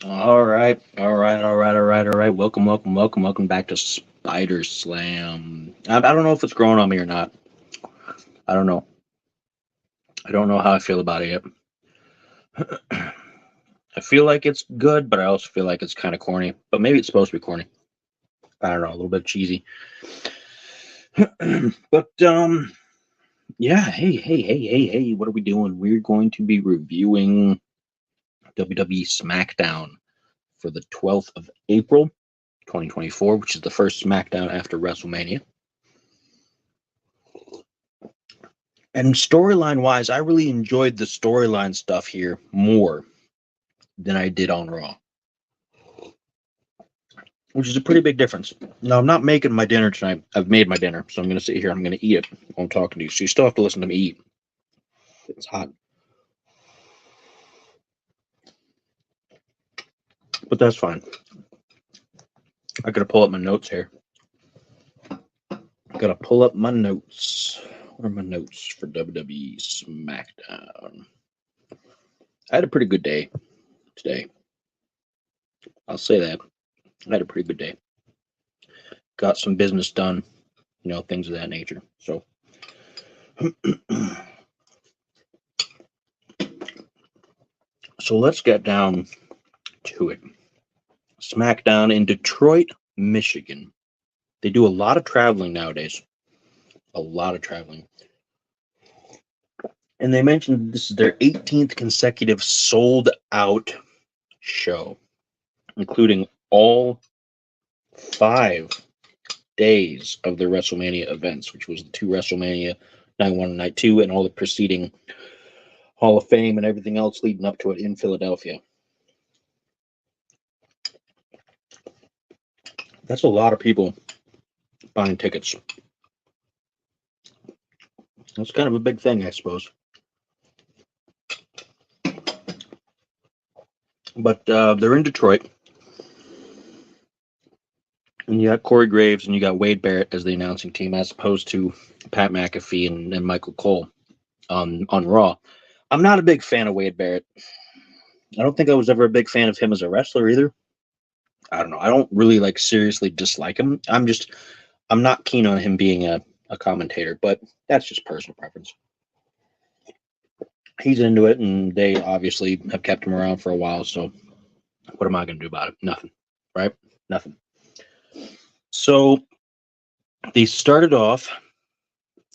All right. Welcome back to Spider Slam. I don't know if it's growing on me or not. I don't know. I don't know how I feel about it yet. I feel like it's good, but I also feel like it's kind of corny. But maybe it's supposed to be corny. I don't know, a little bit cheesy. but yeah. Hey. What are we doing? We're going to be reviewing WWE Smackdown for the 12th of April, 2024, which is the first Smackdown after WrestleMania. And storyline wise, I really enjoyed the storyline stuff here more than I did on Raw, which is a pretty big difference. Now, I'm not making my dinner tonight. I've made my dinner, so I'm going to sit here. I'm going to eat it while I'm talking to you. So you still have to listen to me eat. It's hot. But that's fine. I got to pull up my notes here. Got to pull up my notes. What are my notes for WWE Smackdown? I had a pretty good day today. I'll say that. I had a pretty good day. Got some business done, things of that nature. So, so let's get down to it. Smackdown in Detroit, Michigan. They do a lot of traveling nowadays. A lot of traveling. And they mentioned this is their 18th consecutive sold out show, including all 5 days of the WrestleMania events, which was the 2 WrestleMania, Night 1 and Night 2, and all the preceding Hall of Fame and everything else leading up to it in Philadelphia. That's a lot of people buying tickets. That's kind of a big thing, I suppose. But they're in Detroit. And you got Corey Graves and you got Wade Barrett as the announcing team, as opposed to Pat McAfee and Michael Cole on Raw. I'm not a big fan of Wade Barrett. I don't think I was ever a big fan of him as a wrestler either. I don't know. I don't really seriously dislike him. I'm not keen on him being a commentator, but that's just personal preference. He's into it, and they obviously have kept him around for a while. So, what am I going to do about it? Nothing, right? Nothing. So, they started off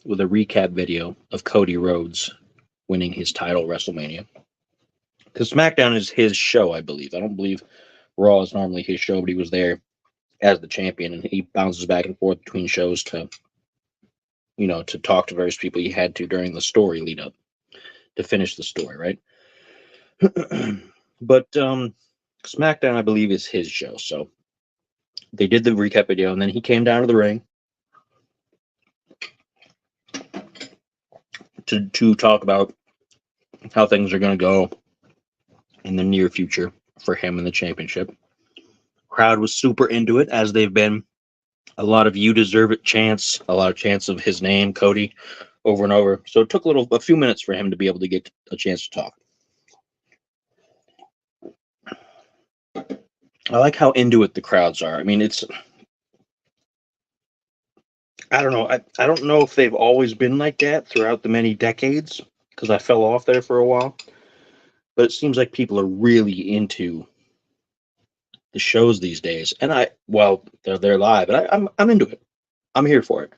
with a recap video of Cody Rhodes winning his title WrestleMania. Because SmackDown is his show, I believe. I don't believe Raw is normally his show, but he was there as the champion, and he bounces back and forth between shows to talk to various people he had to during the story lead up to finish the story, right? But SmackDown, I believe, is his show. So they did the recap video, and then he came down to the ring to talk about how things are going to go in the near future for him in the championship. Crowd was super into it, as they've been. A lot of "you deserve it" chants, a lot of chants of his name, Cody, over and over. So it took a few minutes for him to be able to get a chance to talk. I like how into it the crowds are. I mean, I don't know. I don't know if they've always been like that throughout the many decades, because I fell off there for a while. But it seems like people are really into the shows these days. And they're live, and I'm into it. I'm here for it.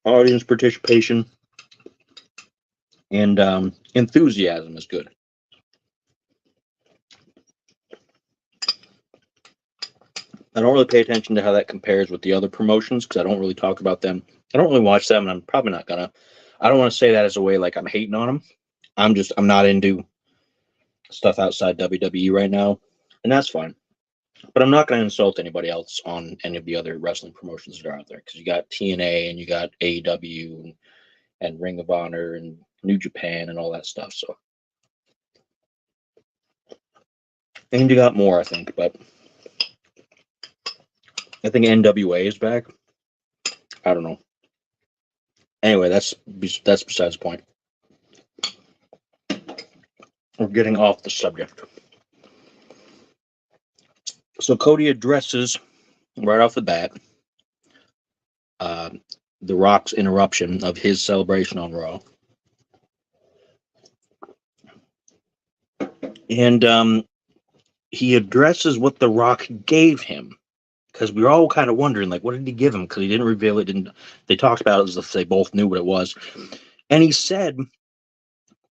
Audience participation and enthusiasm is good. I don't really pay attention to how that compares with the other promotions, because I don't really talk about them. I don't really watch them, and I'm probably not gonna. I don't want to say that as a way like I'm hating on them. I'm not into stuff outside WWE right now, and that's fine. But I'm not going to insult anybody else on any of the other wrestling promotions that are out there, because you got TNA and you got AEW and Ring of Honor and New Japan and all that stuff. So, and you got more, I think, but I think NWA is back. I don't know. Anyway, that's besides the point. we're getting off the subject. So Cody addresses right off the bat The Rock's interruption of his celebration on Raw. And he addresses what The Rock gave him, because we were all kind of wondering, like, what did he give him? Because he didn't reveal it. They talked about it as if they both knew what it was. And he said,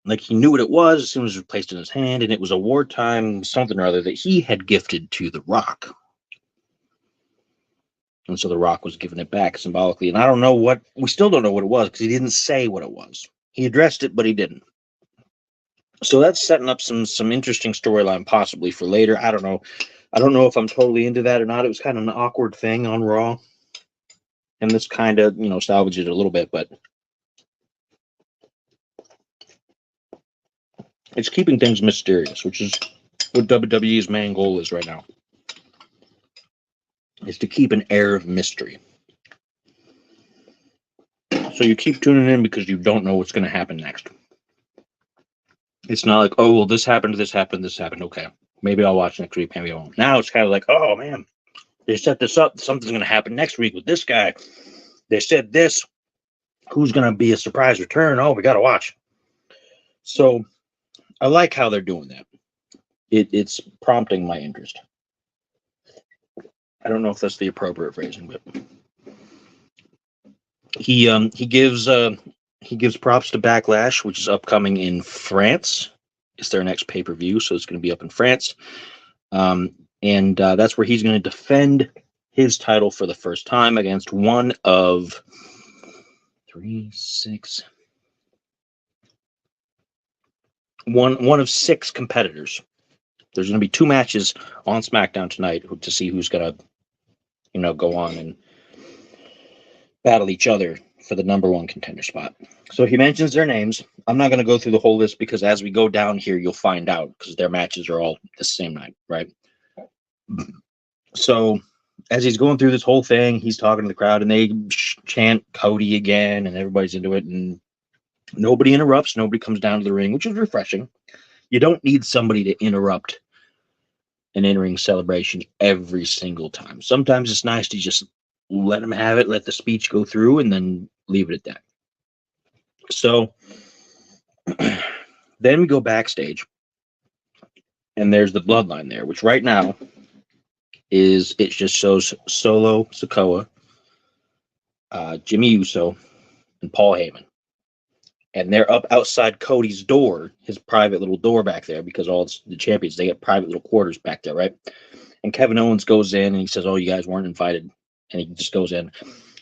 like, he knew what it was as soon as it was placed in his hand, and it was a wartime something or other that he had gifted to The Rock. And so The Rock was giving it back symbolically. And I don't know what, we still don't know what it was, because he didn't say what it was. He addressed it, but he didn't. So that's setting up some interesting storyline possibly for later. I don't know. I don't know if I'm totally into that or not. It was kind of an awkward thing on Raw. And this kind of, salvaged it a little bit, but it's keeping things mysterious, which is what WWE's main goal is right now. Is to keep an air of mystery. So you keep tuning in because you don't know what's going to happen next. It's not like, oh, well, this happened. Okay, maybe I'll watch next week, maybe I won't. Now it's kind of like, oh, man, they set this up. Something's going to happen next week with this guy. They said this. Who's going to be a surprise return? Oh, we got to watch. So I like how they're doing that. It's prompting my interest. I don't know if that's the appropriate phrasing, but he gives props to Backlash, which is upcoming in France. It's their next pay-per-view, so it's going to be up in France. And that's where he's going to defend his title for the first time against one of 6 competitors. There's going to be 2 matches on SmackDown tonight to see who's going to, go on and battle each other for the number 1 contender spot. So he mentions their names. I'm not going to go through the whole list because as we go down here, you'll find out because their matches are all the same night, right? So as he's going through this whole thing, he's talking to the crowd and they chant Cody again and everybody's into it and nobody interrupts. Nobody comes down to the ring, which is refreshing. You don't need somebody to interrupt an in-ring celebration every single time. Sometimes it's nice to just let them have it, let the speech go through, and then leave it at that. So then we go backstage, and there's the bloodline there, which right now it just shows Solo Sikoa, Jimmy Uso, and Paul Heyman. And they're up outside Cody's door, his private little door back there, because all the champions, they get private little quarters back there, right? And Kevin Owens goes in and he says, oh, you guys weren't invited. And he just goes in.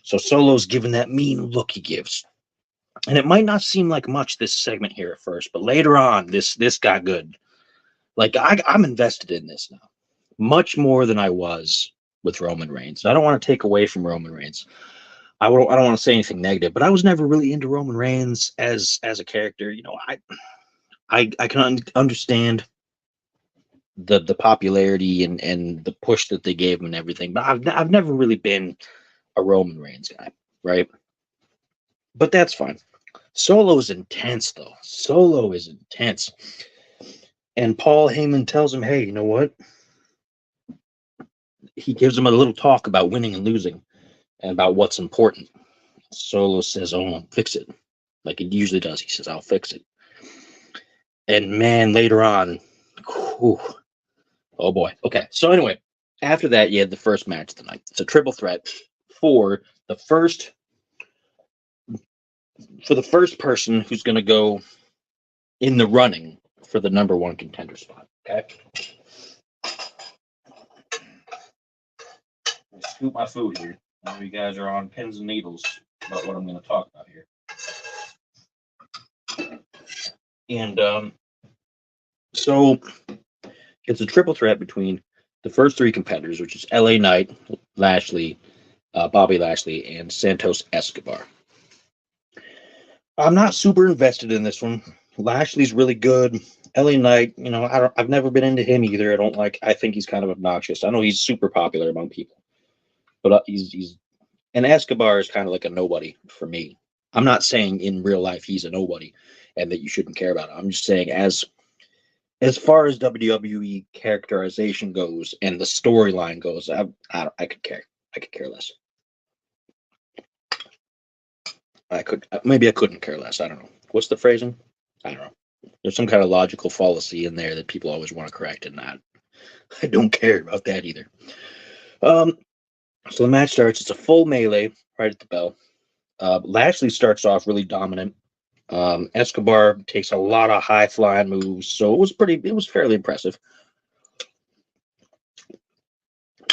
So Solo's giving that mean look he gives. And it might not seem like much this segment here at first, but later on, this got good. Like, I'm invested in this now. Much more than I was with Roman Reigns. I don't want to take away from Roman Reigns. I don't want to say anything negative, but I was never really into Roman Reigns as a character. I can understand the popularity and the push that they gave him and everything, but I've never really been a Roman Reigns guy, right? But that's fine. Solo is intense, though. Solo is intense. And Paul Heyman tells him, hey, you know what? He gives him a little talk about winning and losing and about what's important. Solo says, oh, I'll fix it. Like he usually does. He says, I'll fix it. And man, later on, whew, oh boy. Okay, so anyway, after that, you had the first match tonight. It's a triple threat for the first person who's going to go in the running for the number 1 contender spot. Okay. Scoop my food here. I know you guys are on pins and needles about what I'm going to talk about here. And so it's a triple threat between the first 3 competitors, which is LA Knight, Lashley, Bobby Lashley, and Santos Escobar. I'm not super invested in this one. Lashley's really good. LA Knight, I've never been into him either. I think he's kind of obnoxious. I know he's super popular among people. But and Escobar is kind of like a nobody for me. I'm not saying in real life he's a nobody and that you shouldn't care about him. I'm just saying as as far as WWE characterization goes and the storyline goes, I could care. I could care less. Maybe I couldn't care less. I don't know. What's the phrasing? I don't know. There's some kind of logical fallacy in there that people always want to correct, and I don't care about that either. So the match starts. It's a full melee right at the bell. Lashley starts off really dominant. Escobar takes a lot of high flying moves, so it was fairly impressive.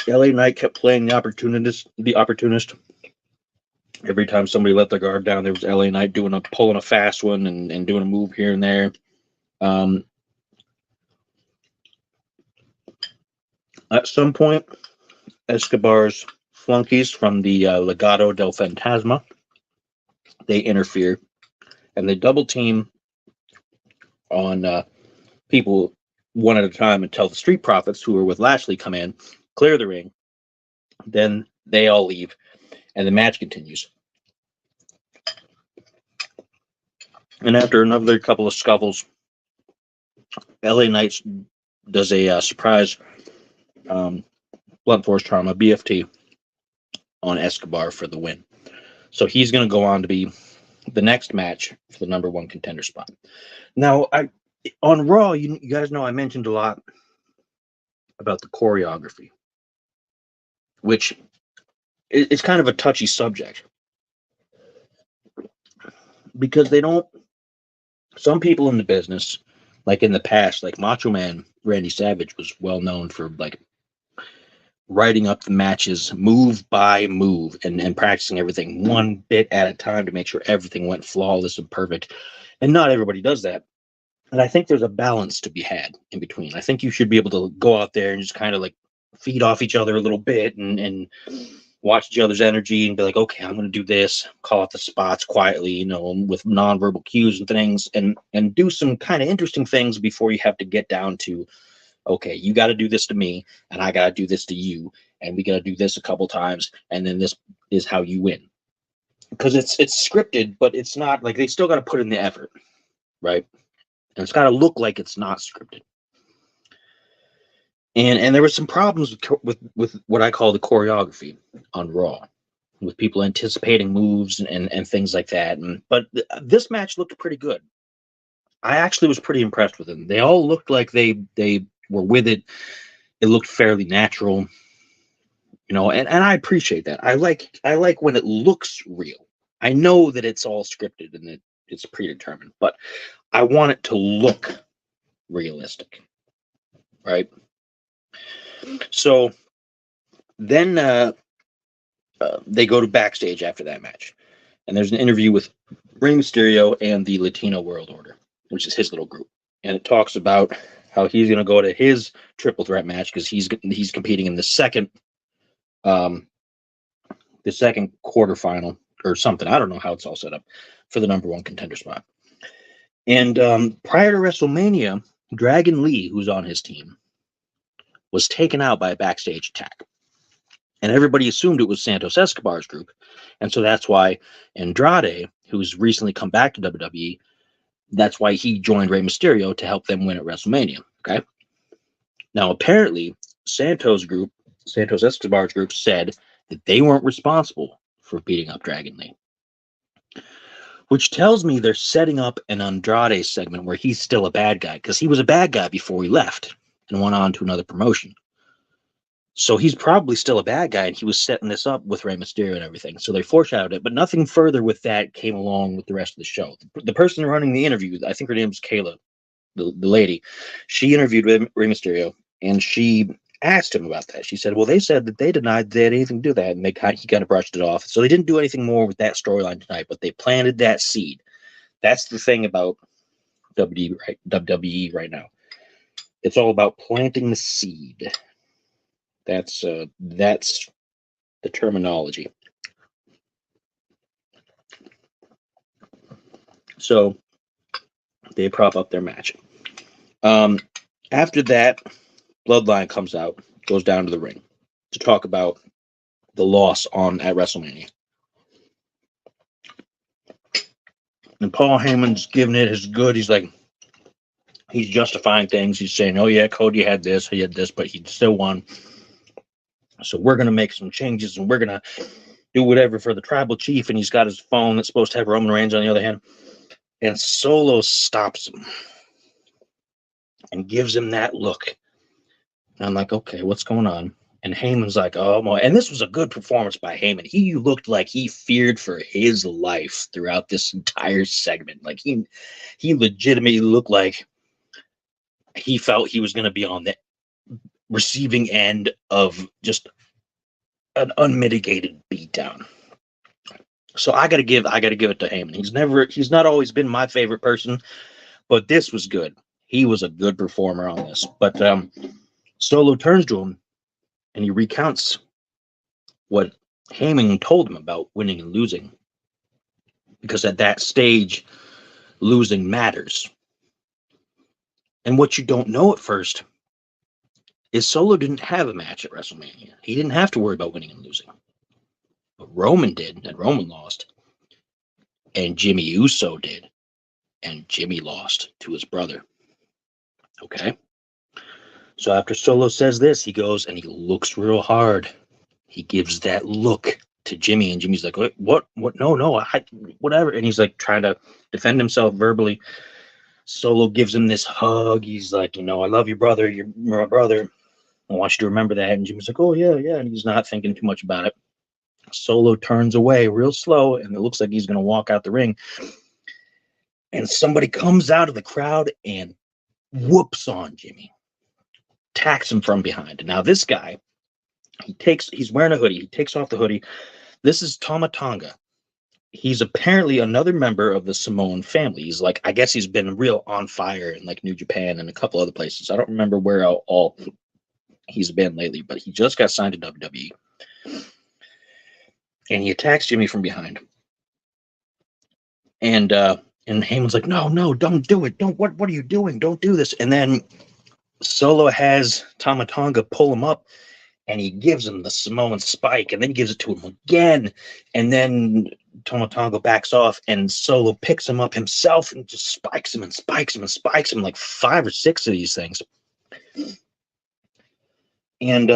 LA Knight kept playing the opportunist. Every time somebody let their guard down, there was LA Knight pulling a fast one and doing a move here and there. At some point, Escobar's flunkies from the Legado del Fantasma, they interfere, and they double team on people one at a time until the Street Profits, who are with Lashley, come in, clear the ring. Then they all leave, and the match continues. And after another couple of scuffles, LA Knight does a surprise blunt force trauma, BFT, on Escobar for the win. So he's going to go on to be the next match for the number one contender spot. Now, on Raw, you guys know I mentioned a lot about the choreography, which is kind of a touchy subject because some people in the business, like in the past, like Macho Man Randy Savage was well known for like writing up the matches move by move and practicing everything one bit at a time to make sure everything went flawless and perfect. And not everybody does that. And I think there's a balance to be had in between. I think you should be able to go out there and just kind of like feed off each other a little bit and watch each other's energy and be like, okay, I'm going to do this, call out the spots quietly, with nonverbal cues and things, and do some kind of interesting things before you have to get down to, okay, you got to do this to me and I got to do this to you. And we got to do this a couple times. And then this is how you win. Because it's scripted, but it's not like they still got to put in the effort, right? And it's got to look like it's not scripted. And there were some problems with what I call the choreography on Raw, with people anticipating moves and things like that. But this match looked pretty good. I actually was pretty impressed with them. They all looked like they were with it. It looked fairly natural, and I appreciate that. I like when it looks real. I know that it's all scripted and that it's predetermined, but I want it to look realistic, right? So then they go to backstage after that match, and there's an interview with Rey Mysterio and the Latino World Order, which is his little group, and it talks about how he's going to go to his triple threat match because he's competing in the second quarterfinal or something. I don't know how it's all set up for the number one contender spot. And prior to WrestleMania, Dragon Lee, who's on his team, was taken out by a backstage attack. And everybody assumed it was Santos Escobar's group. And so that's why Andrade, who's recently come back to WWE, that's why he joined Rey Mysterio to help them win at WrestleMania. Okay. Now, apparently, Santos Escobar's group said that they weren't responsible for beating up Dragon Lee, which tells me they're setting up an Andrade segment where he's still a bad guy, because he was a bad guy before he left and went on to another promotion. So he's probably still a bad guy, and he was setting this up with Rey Mysterio and everything. So they foreshadowed it, but nothing further with that came along with the rest of the show. The person running the interview, I think her name's Kayla, the lady, she interviewed Rey Mysterio, and she asked him about that. She said, well, they said that they denied they had anything to do with that, and he kind of brushed it off. So they didn't do anything more with that storyline tonight, but they planted that seed. That's the thing about WWE right now. It's all about planting the seed. That's the terminology. So they prop up their match. After that, Bloodline comes out, goes down to the ring to talk about the loss at WrestleMania. And Paul Heyman's giving it his good. He's like, He's justifying things. He's saying, oh, yeah, Cody had this, but he still won. So we're going to make some changes, and we're going to do whatever for the tribal chief. And he's got his phone that's supposed to have Roman Reigns on the other hand. And Solo stops him and gives him that look. And I'm like, okay, what's going on? And Heyman's like, oh, my. And this was a good performance by Heyman. He looked like he feared for his life throughout this entire segment. Like he legitimately looked like he felt he was going to be on the receiving end of just an unmitigated beatdown. So I gotta give it to Heyman. He's not always been my favorite person, but this was good. He was a good performer on this. But Solo turns to him and he recounts what Heyman told him about winning and losing. Because at that stage, losing matters. And what you don't know at first is Solo didn't have a match at WrestleMania. He didn't have to worry about winning and losing. But Roman did, and Roman lost. And Jimmy Uso did, and Jimmy lost to his brother. Okay? So after Solo says this, he goes and he looks real hard. He gives that look to Jimmy, and Jimmy's like, what? No, whatever. And he's like trying to defend himself verbally. Solo gives him this hug. He's like, I love you, brother. You're my brother. I want you to remember that. And Jimmy's like, oh, yeah. And he's not thinking too much about it. Solo turns away real slow, and it looks like he's going to walk out the ring. And somebody comes out of the crowd and whoops on Jimmy. Attacks him from behind. Now, this guy, he's wearing a hoodie. He takes off the hoodie. This is Tama Tonga. He's apparently another member of the Samoan family. He's like, I guess he's been real on fire in like New Japan and a couple other places. I don't remember where all he's been lately, but he just got signed to WWE. And he attacks Jimmy from behind. And Heyman's like, no, don't do it. What are you doing? Don't do this. And then Solo has Tama Tonga pull him up, and he gives him the Samoan spike, and then he gives it to him again. And then Tama Tonga backs off, and Solo picks him up himself and just spikes him like 5 or 6 of these things. And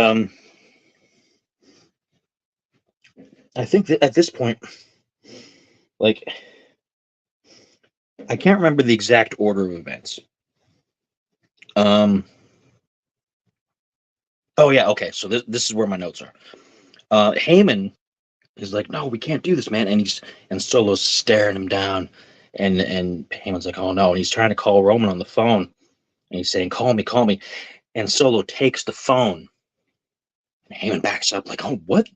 I think that at this point, like, I can't remember the exact order of events. Oh yeah, okay. So this is where my notes are. Heyman is like, no, we can't do this, man. And Solo's staring him down, and Heyman's like, oh no, and he's trying to call Roman on the phone, and he's saying, call me, and Solo takes the phone, and Heyman backs up like, oh what?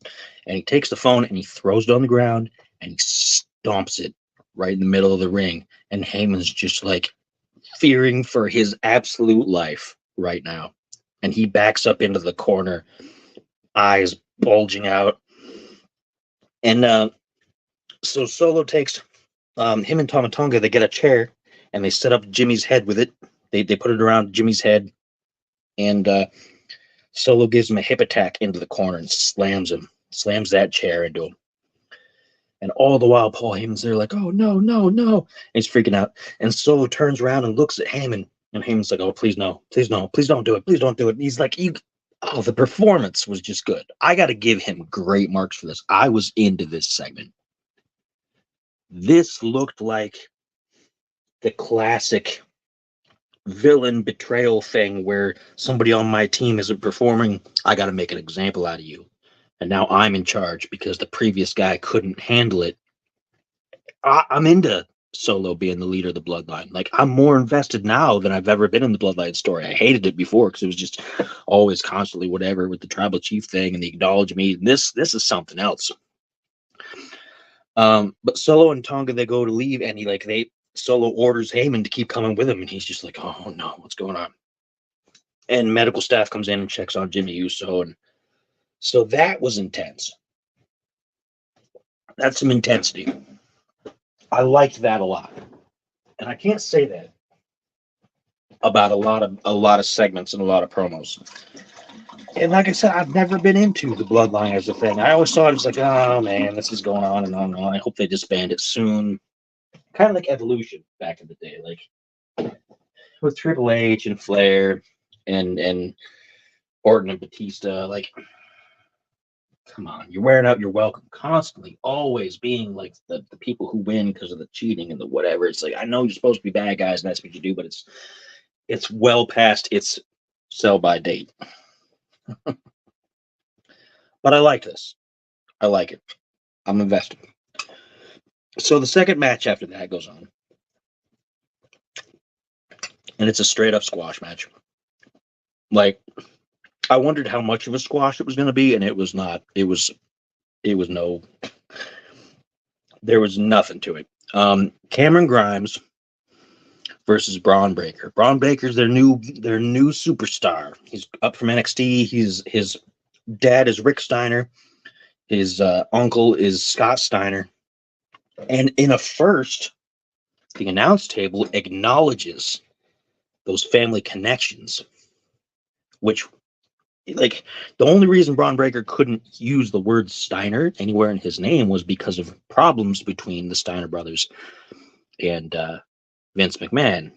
And he takes the phone and he throws it on the ground and he stomps it right in the middle of the ring, and Heyman's just like fearing for his absolute life right now. And he backs up into the corner, eyes bulging out. And so Solo takes him and Tama Tonga, they get a chair, and they set up Jimmy's head with it. They put it around Jimmy's head, and Solo gives him a hip attack into the corner and slams that chair into him. And all the while, Paul Heyman's there like, oh, no. And he's freaking out. And Solo turns around and looks at Heyman. And Heyman's like, oh, please no. Please don't do it. Please don't do it. And he's like, the performance was just good. I got to give him great marks for this. I was into this segment. This looked like the classic villain betrayal thing where somebody on my team isn't performing. I got to make an example out of you. And now I'm in charge because the previous guy couldn't handle it. I'm into Solo being the leader of the Bloodline. Like, I'm more invested now than I've ever been in the Bloodline story. I hated it before because it was just always constantly whatever with the tribal chief thing and the acknowledge me. And this is something else. But Solo and Tonga, they go to leave, and Solo orders Heyman to keep coming with him, and he's just like, oh no, what's going on? And medical staff comes in and checks on Jimmy Uso, and so that was intense. That's some intensity. I liked that a lot, and I can't say that about a lot of segments and a lot of promos. And like I said, I've never been into the Bloodline as a thing. I always thought it was like, oh man, this is going on and on and on. I hope they disband it soon. Kind of like Evolution back in the day. Like, with Triple H and Flair and Orton and Batista. Like, come on, you're wearing out your welcome constantly, always being like the people who win because of the cheating and the whatever. It's like, I know you're supposed to be bad guys and that's what you do, but it's well past its sell by date. But I like this. I like it. I'm invested. So the second match after that goes on. And it's a straight up squash match. Like, I wondered how much of a squash it was going to be, and it was not. It was no. There was nothing to it. Cameron Grimes versus Braun Breaker. Braun Breaker's their new superstar. He's up from NXT. His dad is Rick Steiner. His uncle is Scott Steiner. And in a first, the announce table acknowledges those family connections, which, like, the only reason Braun Breaker couldn't use the word Steiner anywhere in his name was because of problems between the Steiner brothers and Vince McMahon.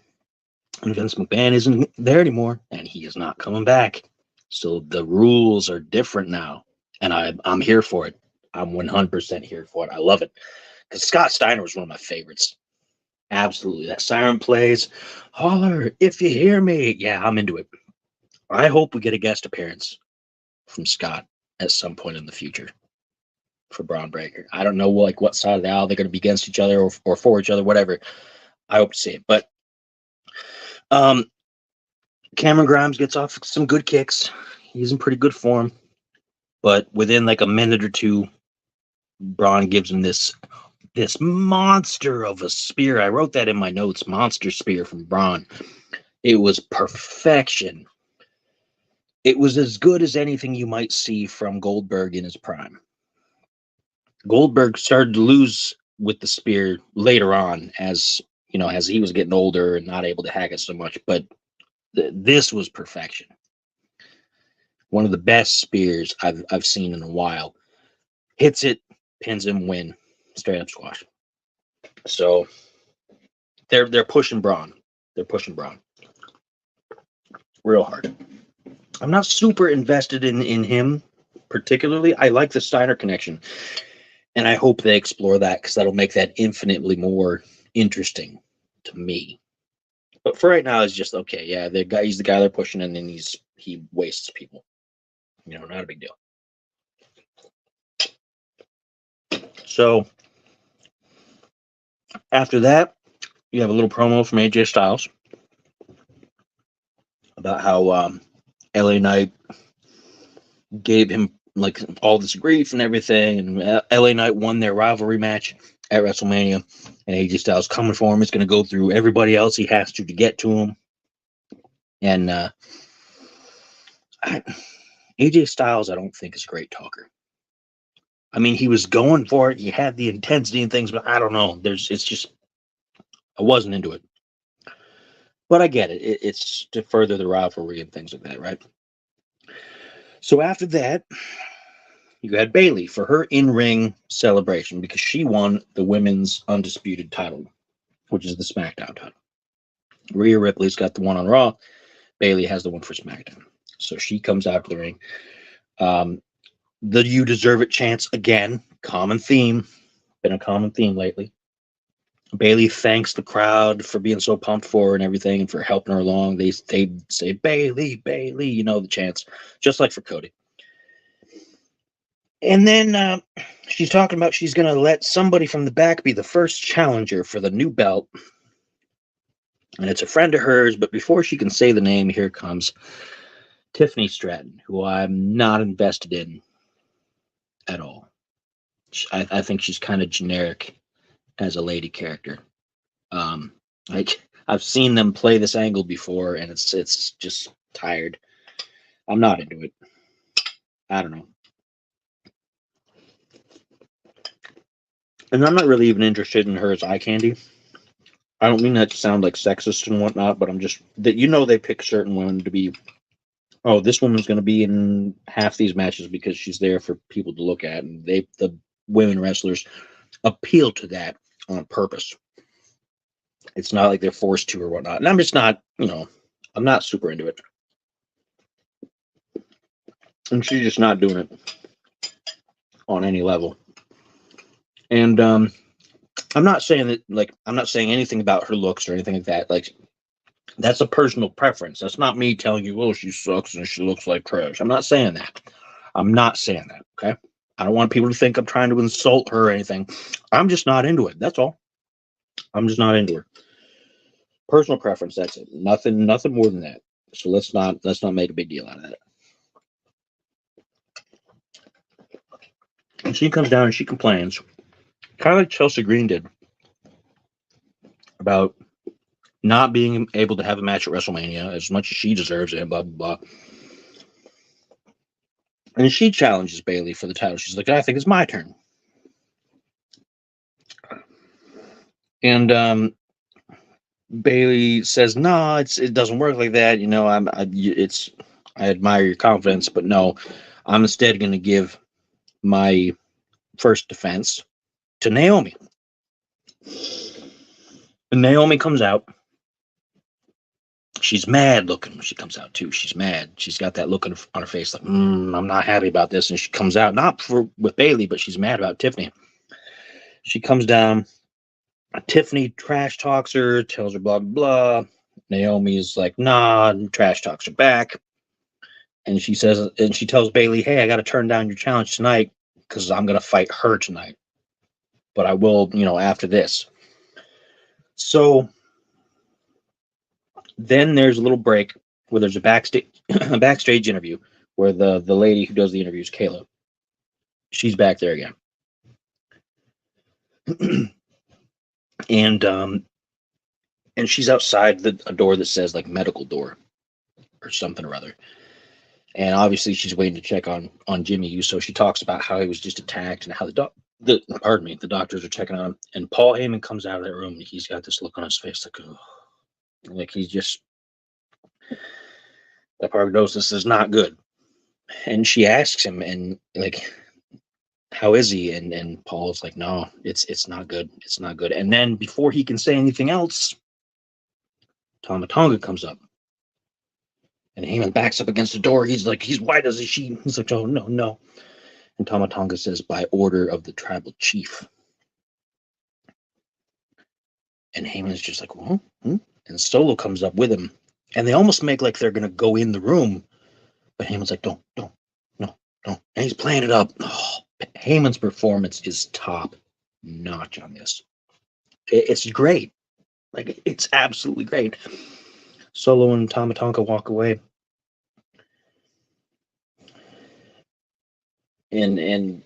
And Vince McMahon isn't there anymore, and he is not coming back. So the rules are different now, and I'm here for it. I'm 100% here for it. I love it. Because Scott Steiner was one of my favorites. Absolutely. That siren plays. Holler if you hear me. Yeah, I'm into it. I hope we get a guest appearance from Scott at some point in the future for Braun Breaker. I don't know what side of the aisle they're going to be against each other or for each other, whatever. I hope to see it. But Cameron Grimes gets off some good kicks. He's in pretty good form. But within like a minute or two, Braun gives him this monster of a spear. I wrote that in my notes. Monster spear from Braun. It was perfection. It was as good as anything you might see from Goldberg in his prime. Goldberg started to lose with the spear later on, as he was getting older and not able to hack it so much. But this was perfection. One of the best spears I've seen in a while. Hits it, pins him, win, straight up squash. So they're pushing Braun. They're pushing Braun real hard. I'm not super invested in him particularly. I like the Steiner connection, and I hope they explore that because that'll make that infinitely more interesting to me. But for right now, it's just okay. Yeah, he's the guy they're pushing, and then he wastes people. Not a big deal. So after that, you have a little promo from AJ Styles about how LA Knight gave him like all this grief and everything, and LA Knight won their rivalry match at WrestleMania, and AJ Styles coming for him is going to go through everybody else he has to get to him. And AJ Styles, I don't think is a great talker. I mean, he was going for it. He had the intensity and things, but I don't know. It's just, I wasn't into it. But I get it. It's to further the rivalry and things like that, right? So after that, you had Bayley for her in-ring celebration because she won the women's undisputed title, which is the SmackDown title. Rhea Ripley's got the one on Raw. Bayley has the one for SmackDown. So she comes out to the ring. The "You Deserve It" chants again. Common theme. Been a common theme lately. Bayley thanks the crowd for being so pumped for her and everything and for helping her along. They say, Bayley, Bayley, the chants, just like for Cody. And then she's talking about she's going to let somebody from the back be the first challenger for the new belt. And it's a friend of hers, but before she can say the name, here comes Tiffany Stratton, who I'm not invested in at all. I think she's kind of generic as a lady character. I've seen them play this angle before, and it's just tired. I'm not into it. I don't know. And I'm not really even interested in her as eye candy. I don't mean that to sound like sexist and whatnot, but I'm just that they pick certain women to be. Oh, this woman's going to be in half these matches because she's there for people to look at, and the women wrestlers appeal to that on purpose. It's not like they're forced to or whatnot. And I'm just not, I'm not super into it. And she's just not doing it on any level. And I'm not saying that, like, I'm not saying anything about her looks or anything like that. Like, that's a personal preference. That's not me telling you, oh, she sucks and she looks like trash. I'm not saying that. I'm not saying that. Okay. I don't want people to think I'm trying to insult her or anything. I'm just not into it. That's all. I'm just not into her. Personal preference. That's it. Nothing more than that. So let's not make a big deal out of that. And she comes down and she complains, kind of like Chelsea Green did, about not being able to have a match at WrestleMania as much as she deserves it, blah, blah, blah. And she challenges Bayley for the title. She's like, I think it's my turn. And Bayley says, no, it doesn't work like that. I admire your confidence, but no, I'm instead going to give my first defense to Naomi. And Naomi comes out. She's mad looking when she comes out too. She's mad. She's got that look on her face like, I'm not happy about this. And she comes out, not with Bayley, but she's mad about Tiffany. She comes down. Tiffany trash talks her, tells her blah, blah, blah. Naomi's like, nah, and trash talks her back. And she tells Bayley, hey, I got to turn down your challenge tonight because I'm going to fight her tonight. But I will, after this. So then there's a little break where there's a backstage interview where the lady who does the interviews, Kayla, she's back there again. And she's outside a door that says like medical door or something or other. And obviously she's waiting to check on Jimmy Uso. She talks about how he was just attacked and how the doctors are checking on him. And Paul Heyman comes out of that room and he's got this look on his face like, oh, like he's just, that prognosis is not good. And she asks him, and like, how is he? And Paul's like, no, it's not good. It's not good. And then before he can say anything else, Tama Tonga comes up. And Heyman backs up against the door. He's like, he's white as a sheet. He's like, oh, no. And Tama Tonga says, by order of the tribal chief. And Heyman's just like, well, And Solo comes up with him. And they almost make like they're going to go in the room. But Heyman's like, don't. And he's playing it up. Oh, Heyman's performance is top notch on this. It's great. Like, it's absolutely great. Solo and Tama Tonga walk away. And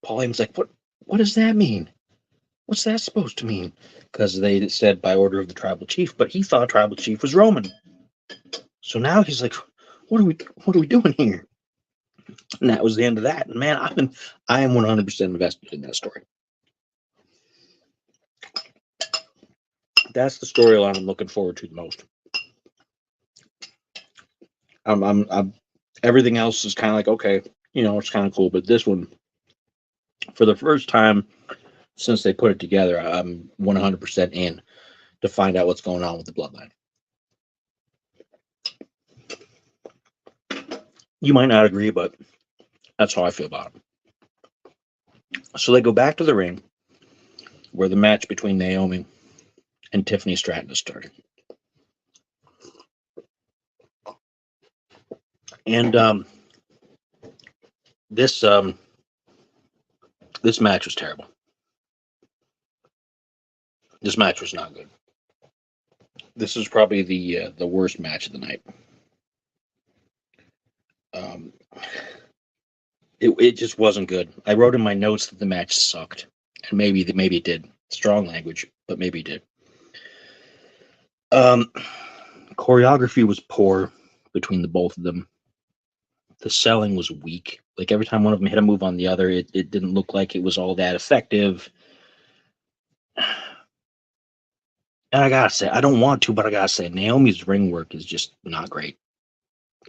Paul Heyman's like, what does that mean? What's that supposed to mean? Because they said by order of the tribal chief, but he thought tribal chief was Roman. So now he's like, what are we doing here? And that was the end of that. And man, I am 100% invested in that story. That's the storyline I'm looking forward to the most. I'm everything else is kind of like, okay, it's kind of cool, but this one, for the first time since they put it together, I'm 100% in to find out what's going on with the bloodline. You might not agree, but that's how I feel about it. So they go back to the ring where the match between Naomi and Tiffany Stratton is started. And this match was terrible. This match was not good. This is probably the worst match of the night. It just wasn't good. I wrote in my notes that the match sucked, and maybe it did. Strong language, but maybe it did. Choreography was poor between the both of them. The selling was weak. Like every time one of them hit a move on the other, it didn't look like it was all that effective. And I gotta say, I don't want to, but I gotta say, Naomi's ring work is just not great.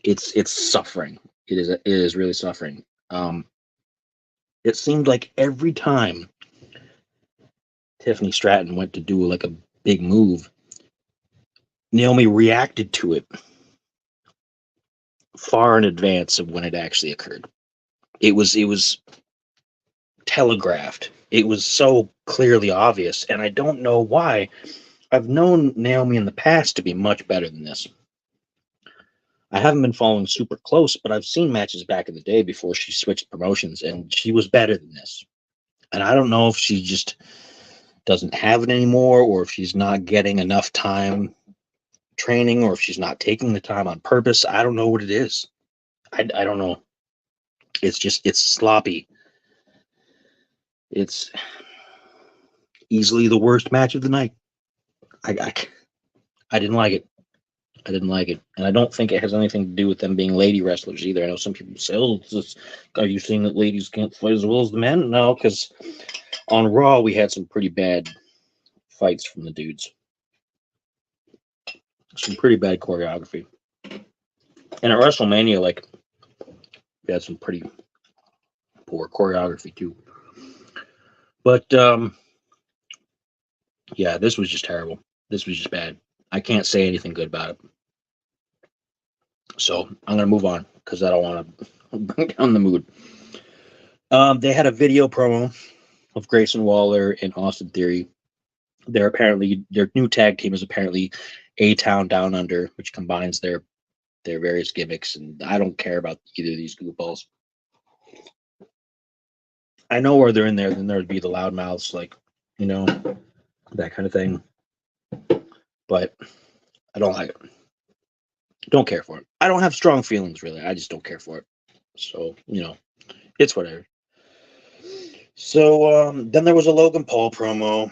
It's suffering. It is really suffering. It seemed like every time Tiffany Stratton went to do like a big move, Naomi reacted to it far in advance of when it actually occurred. It was telegraphed. It was so clearly obvious, and I don't know why. I've known Naomi in the past to be much better than this. I haven't been following super close, but I've seen matches back in the day before she switched promotions, and she was better than this. And I don't know if she just doesn't have it anymore, or if she's not getting enough time training, or if she's not taking the time on purpose. I don't know what it is. I don't know. It's sloppy. It's easily the worst match of the night. I didn't like it. I didn't like it, and I don't think it has anything to do with them being lady wrestlers either. I know some people say, "Oh, are you saying that ladies can't fight as well as the men?" No, because on Raw we had some pretty bad fights from the dudes, some pretty bad choreography, and at WrestleMania, like, we had some pretty poor choreography too. But yeah, this was just terrible. This was just bad. I can't say anything good about it. So I'm gonna move on because I don't want to bring down the mood. They had a video promo of Grayson Waller and Austin Theory. Their new tag team is apparently A-Town Down Under, which combines their various gimmicks, and I don't care about either of these goofballs. I know where they're in there, then there'd be the loudmouths, like, that kind of thing. But I don't like it. Don't care for it. I don't have strong feelings, really. I just don't care for it. So, it's whatever. So then there was a Logan Paul promo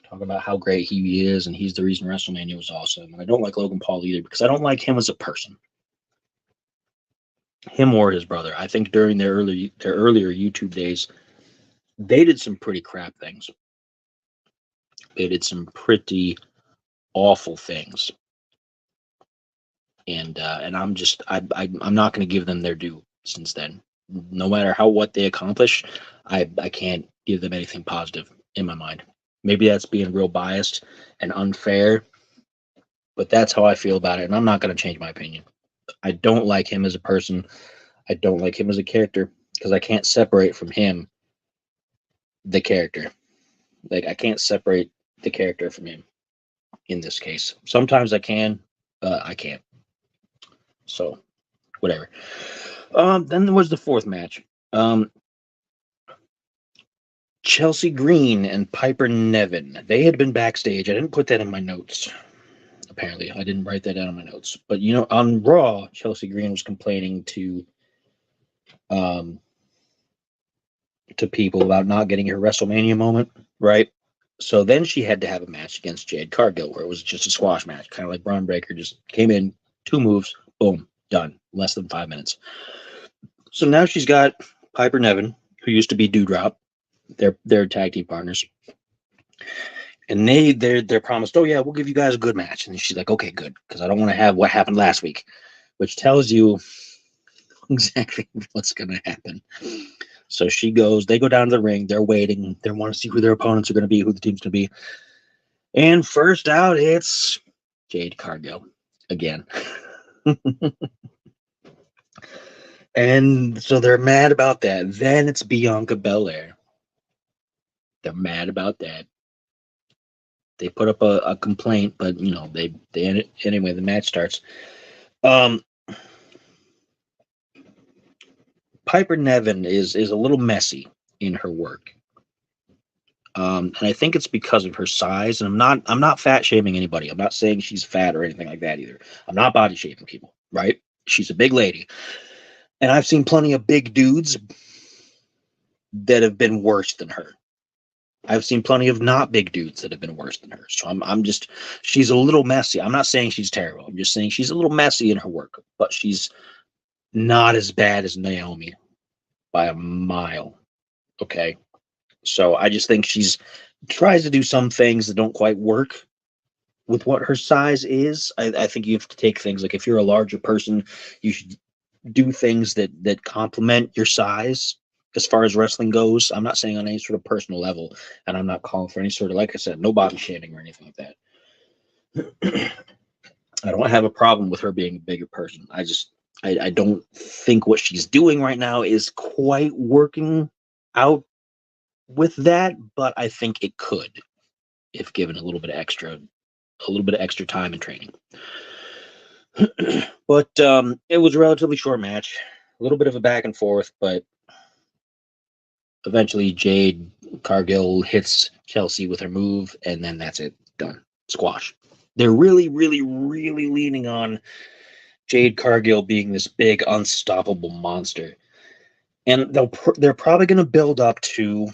talking about how great he is, and he's the reason WrestleMania was awesome. And I don't like Logan Paul either because I don't like him as a person. Him or his brother. I think during their earlier YouTube days, they did some pretty crap things. They did some pretty awful things. And I'm not going to give them their due since then. No matter what they accomplish, I can't give them anything positive in my mind. Maybe that's being real biased and unfair, but that's how I feel about it, and I'm not going to change my opinion. I don't like him as a person. I don't like him as a character because I can't separate from him the character. Like, I can't separate the character from him in this case. Sometimes I can, I can't. So, whatever. Then there was the fourth match. Chelsea Green and Piper Niven. They had been backstage. I didn't put that in my notes. Apparently, I didn't write that down in my notes. But on Raw, Chelsea Green was complaining to people about not getting her WrestleMania moment, right? So then she had to have a match against Jade Cargill, where it was just a squash match, kind of like Braun Breaker. Just came in, 2 moves, boom, done. Less than 5 minutes. So now she's got Piper Niven, who used to be Doudrop. They're tag team partners. And they're promised, oh yeah, we'll give you guys a good match. And she's like, okay, good, because I don't want to have what happened last week, which tells you exactly what's going to happen. So they go down to the ring, they're waiting, they want to see who their opponents are going to be, who the team's going to be. And first out, it's Jade Cargill again. And so they're mad about that. Then it's Bianca Belair. They're mad about that. They put up a complaint, but they anyway. The match starts. Piper Niven is a little messy in her work, and I think it's because of her size. And I'm not fat shaming anybody. I'm not saying she's fat or anything like that either. I'm not body shaming people, right? She's a big lady, and I've seen plenty of big dudes that have been worse than her. I've seen plenty of not big dudes that have been worse than her. So she's a little messy. I'm not saying she's terrible. I'm just saying she's a little messy in her work, but she's not as bad as Naomi by a mile. Okay. So I just think she's tries to do some things that don't quite work with what her size is. I think you have to take things like, if you're a larger person, you should do things that complement your size. as far as wrestling goes. I'm not saying on any sort of personal level, and I'm not calling for any sort of, like I said, no body shaming or anything like that. I don't have a problem with her being a bigger person. I don't think what she's doing right now is quite working out with that, but I think it could if given a little bit of extra time and training. But it was a relatively short match, a little bit of a back and forth, but eventually Jade Cargill hits Chelsea with her move, and then that's it, done, squash. They're really, really, really leaning on Jade Cargill being this big, unstoppable monster, and they're probably going to build up to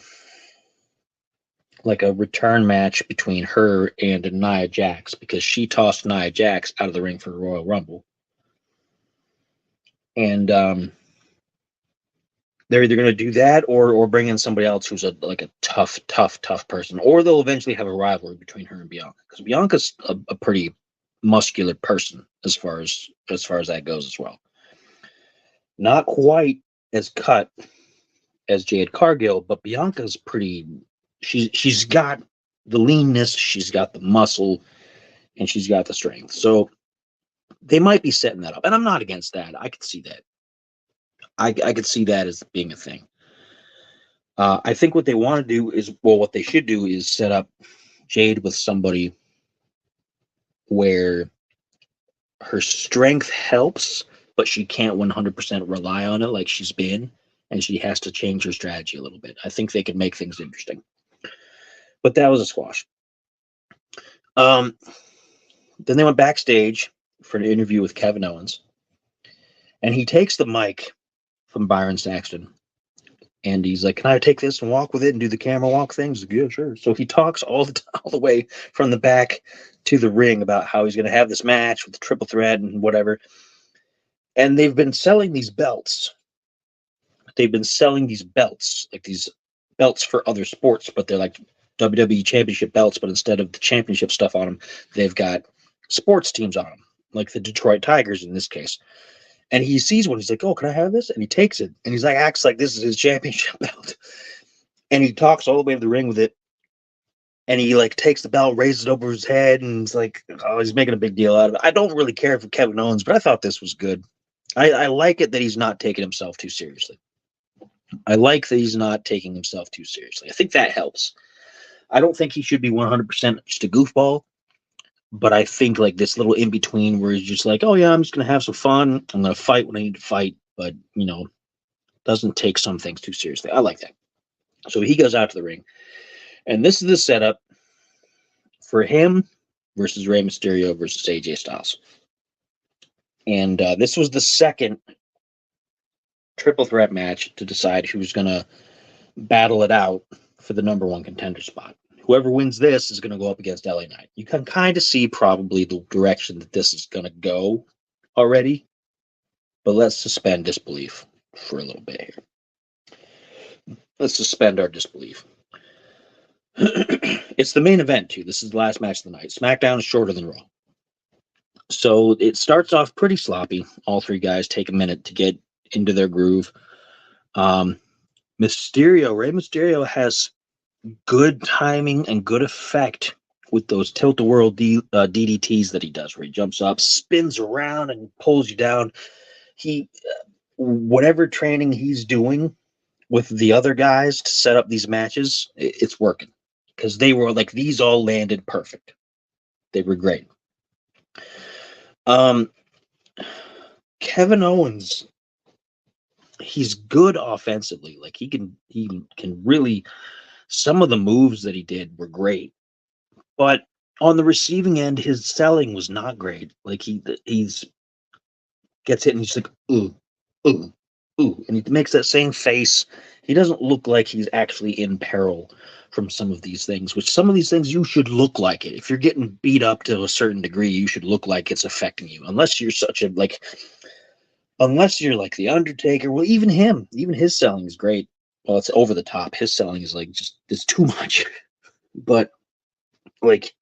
like a return match between her and Nia Jax, because she tossed Nia Jax out of the ring for the Royal Rumble. And they're either going to do that or bring in somebody else who's a tough person, or they'll eventually have a rivalry between her and Bianca, because Bianca's a pretty muscular person as far as that goes as well. Not quite as cut as Jade Cargill, but Bianca's pretty. She's got the leanness, she's got the muscle, and she's got the strength. So they might be setting that up, and I'm not against that. I could see that. I could see that as being a thing. I think what they want to do is, well, what they should do is set up Jade with somebody where her strength helps, but she can't 100% rely on it like she's been, and she has to change her strategy a little bit. I think they could make things interesting. But that was a squash. Then they went backstage for an interview with Kevin Owens, and he takes the mic from Byron Saxton, and he's like, "Can I take this and walk with it and do the camera walk things?" Like, yeah, sure. So he talks all the way from the back to the ring about how he's going to have this match with the triple threat and whatever. And they've been selling these belts. Like these belts for other sports, but they're like WWE Championship belts, but instead of the championship stuff on them, they've got sports teams on them, like the Detroit Tigers in this case. And he sees one, he's like, "Oh, can I have this?" And he takes it, and he's like, acts like this is his championship belt. And he talks all the way to the ring with it, and he like takes the belt, raises it over his head, and he's like, oh, he's making a big deal out of it. I don't really care for Kevin Owens, but I thought this was good. I like it that he's not taking himself too seriously. I like that he's not taking himself too seriously. I think that helps. I don't think he should be 100% just a goofball, but I think like this little in between where he's just like, "Oh yeah, I'm just gonna have some fun. I'm gonna fight when I need to fight," but doesn't take some things too seriously. I like that. So he goes out to the ring, and this is the setup for him versus Rey Mysterio versus AJ Styles. And this was the second triple threat match to decide who's gonna battle it out for the number one contender spot. Whoever wins this is going to go up against LA Knight. You can kind of see probably the direction that this is going to go already, but let's suspend disbelief for a little bit here. Let's suspend our disbelief. It's the main event, too. This is the last match of the night. SmackDown is shorter than Raw. So it starts off pretty sloppy. All three guys take a minute to get into their groove. Rey Mysterio has good timing and good effect with those tilt-a-whirl DDTs that he does, where he jumps up, spins around, and pulls you down. Whatever training he's doing with the other guys to set up these matches, it's working, because they were like, these all landed perfect. They were great. Kevin Owens, he's good offensively. Like he can really. Some of the moves that he did were great, but on the receiving end, his selling was not great. Like he's gets hit and he's like, ooh, ooh, ooh, and he makes that same face. He doesn't look like he's actually in peril from some of these things, which some of these things you should look like it. If you're getting beat up to a certain degree, you should look like it's affecting you, unless you're like the Undertaker. Well, even his selling is great. Well, it's over the top. His selling is like it's too much. But like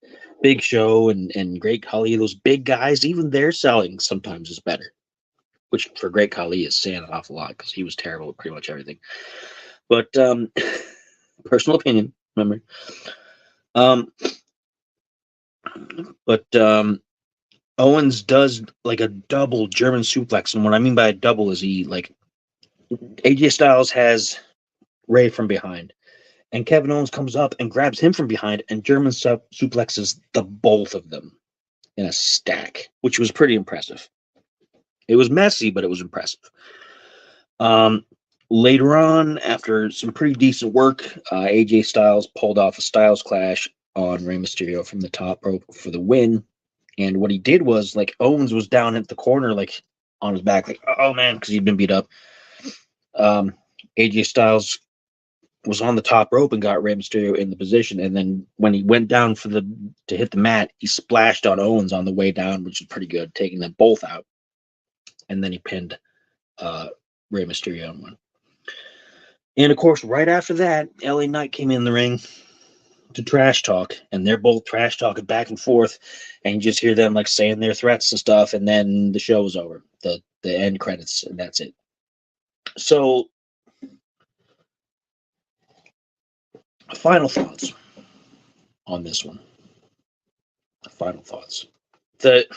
Big Show and Great Khali, those big guys, even their selling sometimes is better. Which for Great Khali is saying an awful lot, because he was terrible at pretty much everything. But personal opinion, remember. Um, but Owens does like a double German suplex, and what I mean by a double is he like AJ Styles has Ray from behind, and Kevin Owens comes up and grabs him from behind, and German suplexes the both of them in a stack, which was pretty impressive. It was messy, but it was impressive. Later on, after some pretty decent work, AJ Styles pulled off a Styles Clash on Rey Mysterio from the top rope for the win. And what he did was, like, Owens was down at the corner, like, on his back, like, oh man, because he'd been beat up. AJ Styles was on the top rope and got Rey Mysterio in the position. And then when he went down to hit the mat, he splashed on Owens on the way down, which was pretty good, taking them both out. And then he pinned Rey Mysterio on one. And of course, right after that, LA Knight came in the ring to trash talk, and they're both trash talking back and forth, and you just hear them like saying their threats and stuff, and then the show was over. The end credits, and that's it. So, final thoughts on this one. Final thoughts. The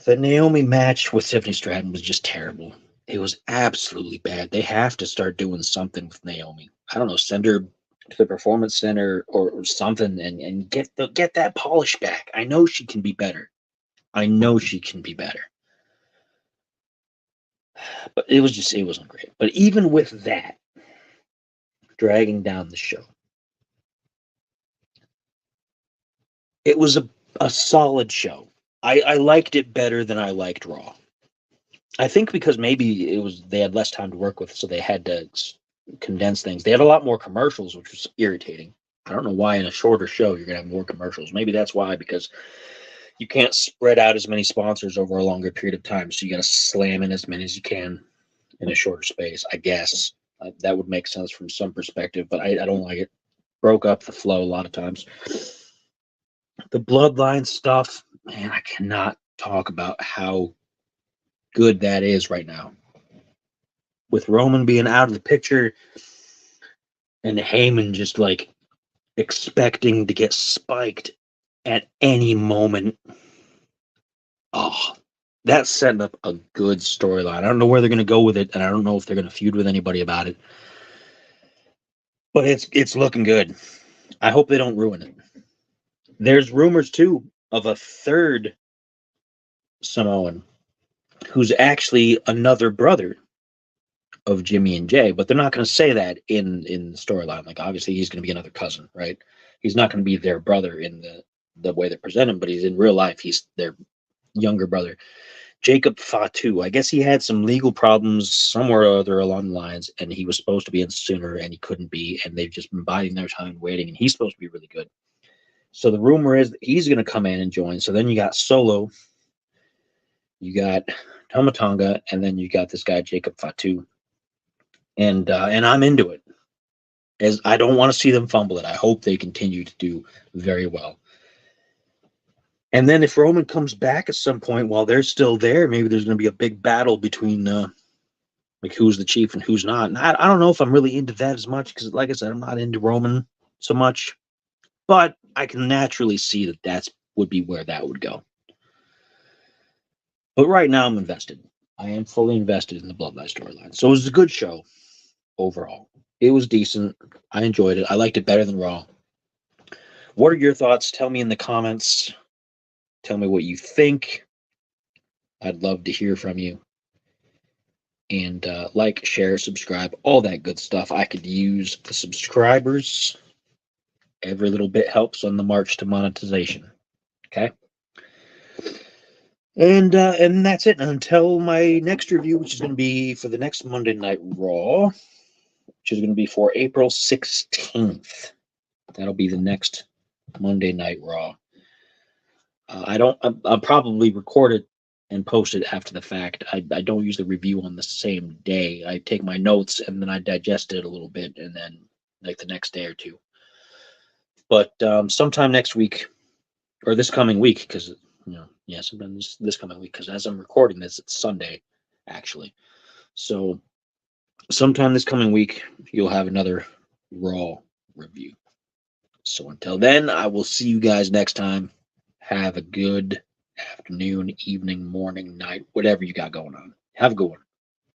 Naomi match with Tiffany Stratton was just terrible. It was absolutely bad. They have to start doing something with Naomi. I don't know, send her to the Performance Center or something and get that polish back. I know she can be better. I know she can be better. But it wasn't great. But even with that, dragging down the show, it was a solid show. I liked it better than I liked Raw. I think because maybe they had less time to work with, so they had to condense things. They had a lot more commercials, which was irritating. I don't know why in a shorter show you're going to have more commercials. Maybe that's why, because you can't spread out as many sponsors over a longer period of time. So you got to slam in as many as you can in a shorter space, I guess. That would make sense from some perspective, but I don't like it. Broke up the flow a lot of times. The Bloodline stuff, man, I cannot talk about how good that is right now. With Roman being out of the picture and Heyman just like expecting to get spiked at any moment. Oh, that's setting up a good storyline. I don't know where they're going to go with it, and I don't know if they're going to feud with anybody about it. But it's looking good. I hope they don't ruin it. There's rumors too of a third Samoan who's actually another brother of Jimmy and Jay, but they're not going to say that in the storyline. Like, obviously he's going to be another cousin, right? He's not going to be their brother in the way they present him, but he's in real life, he's their younger brother. Jacob Fatu, I guess he had some legal problems somewhere or other along the lines, and he was supposed to be in sooner, and he couldn't be, and they've just been biding their time waiting, and he's supposed to be really good. So the rumor is that he's going to come in and join. So then you got Solo, you got Tama Tonga, and then you got this guy Jacob Fatu, and I'm into it. As I don't want to see them fumble it. I hope they continue to do very well. And then if Roman comes back at some point while they're still there, maybe there's going to be a big battle between like who's the chief and who's not. And I don't know if I'm really into that as much because, like I said, I'm not into Roman so much. But I can naturally see that would be where that would go. But right now I'm invested. I am fully invested in the Bloodline storyline. So it was a good show overall. It was decent. I enjoyed it. I liked it better than Raw. What are your thoughts? Tell me in the comments. Tell me what you think. I'd love to hear from you. And like, share, subscribe, all that good stuff. I could use the subscribers. Every little bit helps on the march to monetization. Okay? And that's it. And until my next review, which is going to be for the next Monday Night Raw, which is going to be for April 16th. That'll be the next Monday Night Raw. I'll probably record it and post it after the fact. I don't usually review on the same day. I take my notes and then I digest it a little bit and then like the next day or two. But sometime next week or this coming week, because sometime this coming week, because as I'm recording this, it's Sunday actually. So sometime this coming week, you'll have another Raw review. So until then, I will see you guys next time. Have a good afternoon, evening, morning, night, whatever you got going on. Have a good one.